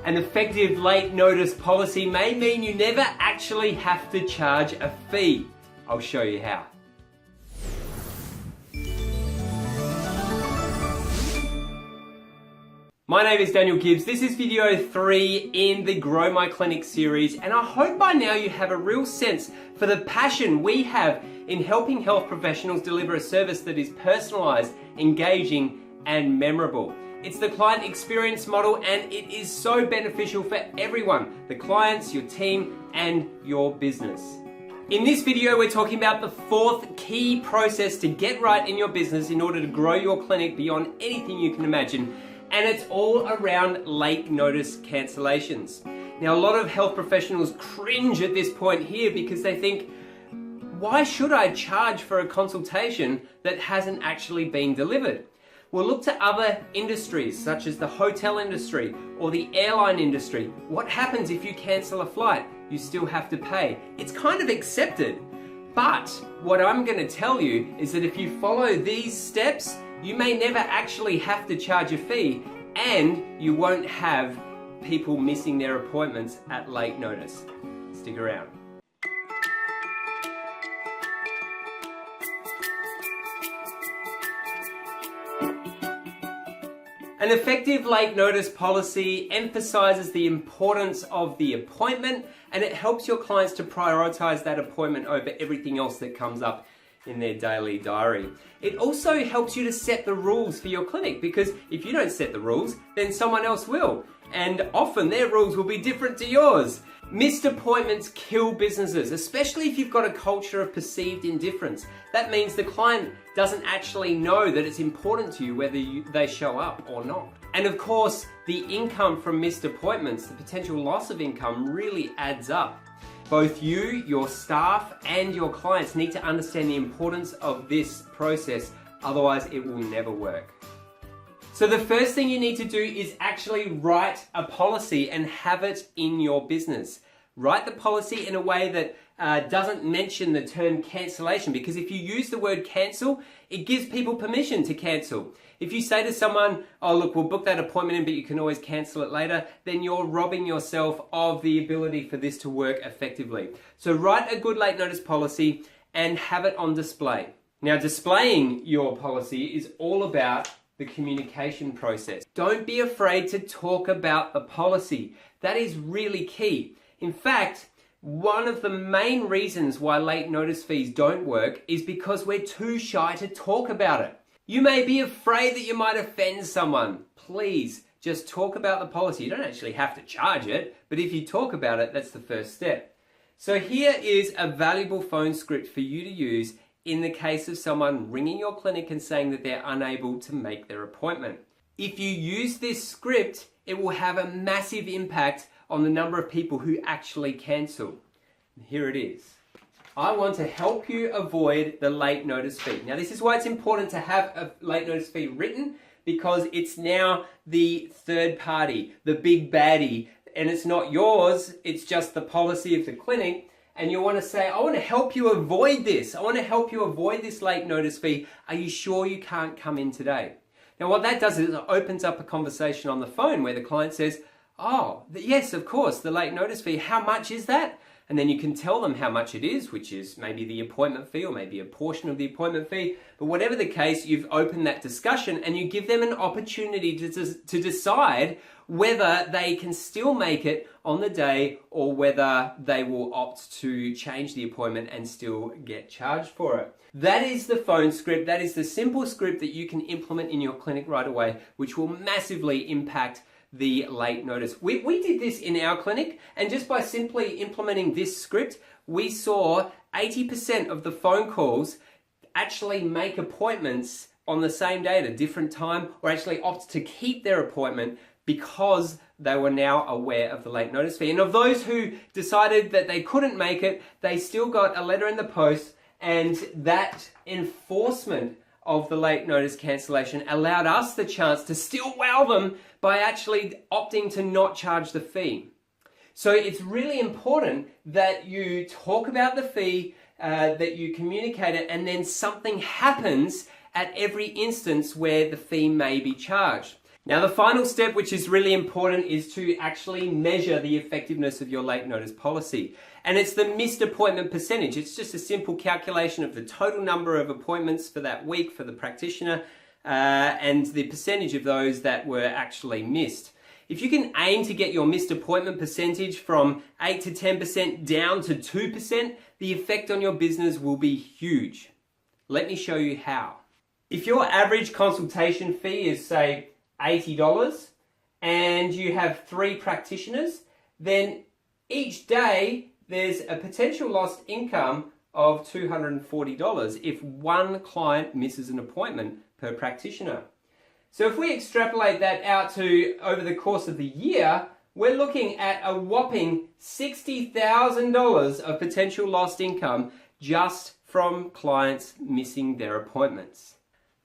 An effective late notice policy may mean you never actually have to charge a fee. I'll show you how. My name is Daniel Gibbs. This is video 3 in the Grow My Clinic series, and I hope by now you have a real sense for the passion we have in helping health professionals deliver a service that is personalised, engaging and memorable. It's the client experience model, and it is so beneficial for everyone, the clients, your team and your business. In this video, we're talking about the 4th key process to get right in your business in order to grow your clinic beyond anything you can imagine. And it's all around late notice cancellations. Now, a lot of health professionals cringe at this point here because they think, why should I charge for a consultation that hasn't actually been delivered? Well, look to other industries such as the hotel industry or the airline industry. What happens if you cancel a flight? You still have to pay. It's kind of accepted. But what I'm going to tell you is that if you follow these steps, you may never actually have to charge a fee, and you won't have people missing their appointments at late notice. Stick around. An effective late notice policy emphasizes the importance of the appointment, and it helps your clients to prioritize that appointment over everything else that comes up in their daily diary. It also helps you to set the rules for your clinic, because if you don't set the rules, then someone else will. And often their rules will be different to yours. Missed appointments kill businesses, especially if you've got a culture of perceived indifference. That means the client doesn't actually know that it's important to you whether they show up or not. And of course, the income from missed appointments, the potential loss of income, really adds up. Both you, your staff, and your clients need to understand the importance of this process, otherwise it will never work. So the first thing you need to do is actually write a policy and have it in your business. Write the policy in a way that doesn't mention the term cancellation, because if you use the word cancel, it gives people permission to cancel. If you say to someone, oh look, we'll book that appointment in, but you can always cancel it later, then you're robbing yourself of the ability for this to work effectively. So write a good late notice policy and have it on display. Now, displaying your policy is all about the communication process. Don't be afraid to talk about the policy. That is really key. In fact, one of the main reasons why late notice fees don't work is because we're too shy to talk about it. You may be afraid that you might offend someone. Please, just talk about the policy. You don't actually have to charge it, but if you talk about it, that's the first step. So here is a valuable phone script for you to use in the case of someone ringing your clinic and saying that they're unable to make their appointment. If you use this script, it will have a massive impact on the number of people who actually cancel. Here it is. I want to help you avoid the late notice fee. Now, this is why it's important to have a late notice fee written, because it's now the third party, the big baddie, and it's not yours, it's just the policy of the clinic. And you want to say, I want to help you avoid this. I want to help you avoid this late notice fee. Are you sure you can't come in today? Now, what that does is it opens up a conversation on the phone where the client says, oh, yes, of course, the late notice fee. How much is that? And then you can tell them how much it is, which is maybe the appointment fee or maybe a portion of the appointment fee. But whatever the case, you've opened that discussion and you give them an opportunity to decide whether they can still make it on the day or whether they will opt to change the appointment and still get charged for it. That is the phone script. That is the simple script that you can implement in your clinic right away, which will massively impact the late notice. We did this in our clinic, and just by simply implementing this script, we saw 80% of the phone calls actually make appointments on the same day at a different time, or actually opt to keep their appointment because they were now aware of the late notice fee. And of those who decided that they couldn't make it, they still got a letter in the post, and that enforcement of the late notice cancellation allowed us the chance to still wow them by actually opting to not charge the fee. So it's really important that you talk about the fee, that you communicate it, and then something happens at every instance where the fee may be charged. Now, the final step, which is really important, is to actually measure the effectiveness of your late notice policy. And it's the missed appointment percentage. It's just a simple calculation of the total number of appointments for that week for the practitioner and the percentage of those that were actually missed. If you can aim to get your missed appointment percentage from 8 to 10% down to 2%, the effect on your business will be huge. Let me show you how. If your average consultation fee is, say, $80 and you have 3 practitioners, then each day there's a potential lost income of $240 if one client misses an appointment per practitioner. So if we extrapolate that out to over the course of the year, we're looking at a whopping $60,000 of potential lost income just from clients missing their appointments.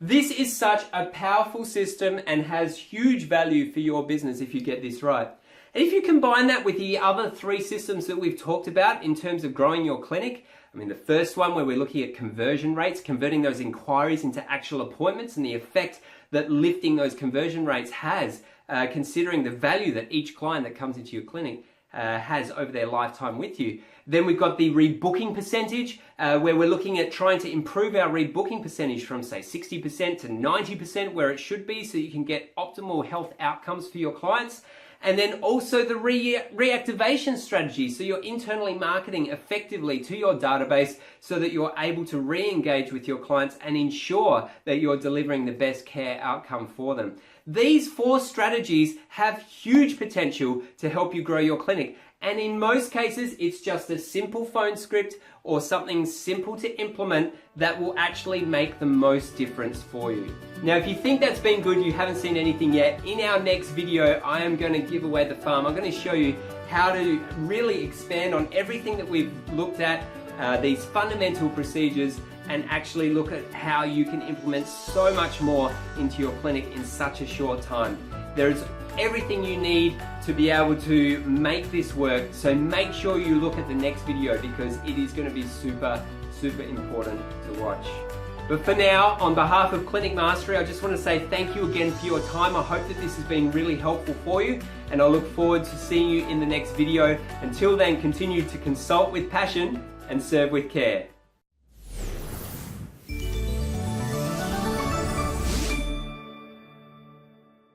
This is such a powerful system and has huge value for your business if you get this right. And if you combine that with the other 3 systems that we've talked about in terms of growing your clinic, the first one where we're looking at conversion rates, converting those inquiries into actual appointments and the effect that lifting those conversion rates has, considering the value that each client that comes into your clinic has over their lifetime with you. Then we've got the rebooking percentage, where we're looking at trying to improve our rebooking percentage from, say, 60% to 90% where it should be, so you can get optimal health outcomes for your clients. And then also the reactivation strategy, so you're internally marketing effectively to your database so that you're able to re-engage with your clients and ensure that you're delivering the best care outcome for them. These 4 strategies have huge potential to help you grow your clinic. And in most cases, it's just a simple phone script or something simple to implement that will actually make the most difference for you. Now, if you think that's been good, you haven't seen anything yet, in our next video, I am going to give away the farm. I'm going to show you how to really expand on everything that we've looked at, these fundamental procedures, and actually look at how you can implement so much more into your clinic in such a short time. There's everything you need to be able to make this work, so make sure you look at the next video because it is going to be super important to watch. But for now, on behalf of Clinic Mastery, I just want to say thank you again for your time. I hope that this has been really helpful for you, and I look forward to seeing you in the next video. Until then, continue to consult with passion and serve with care.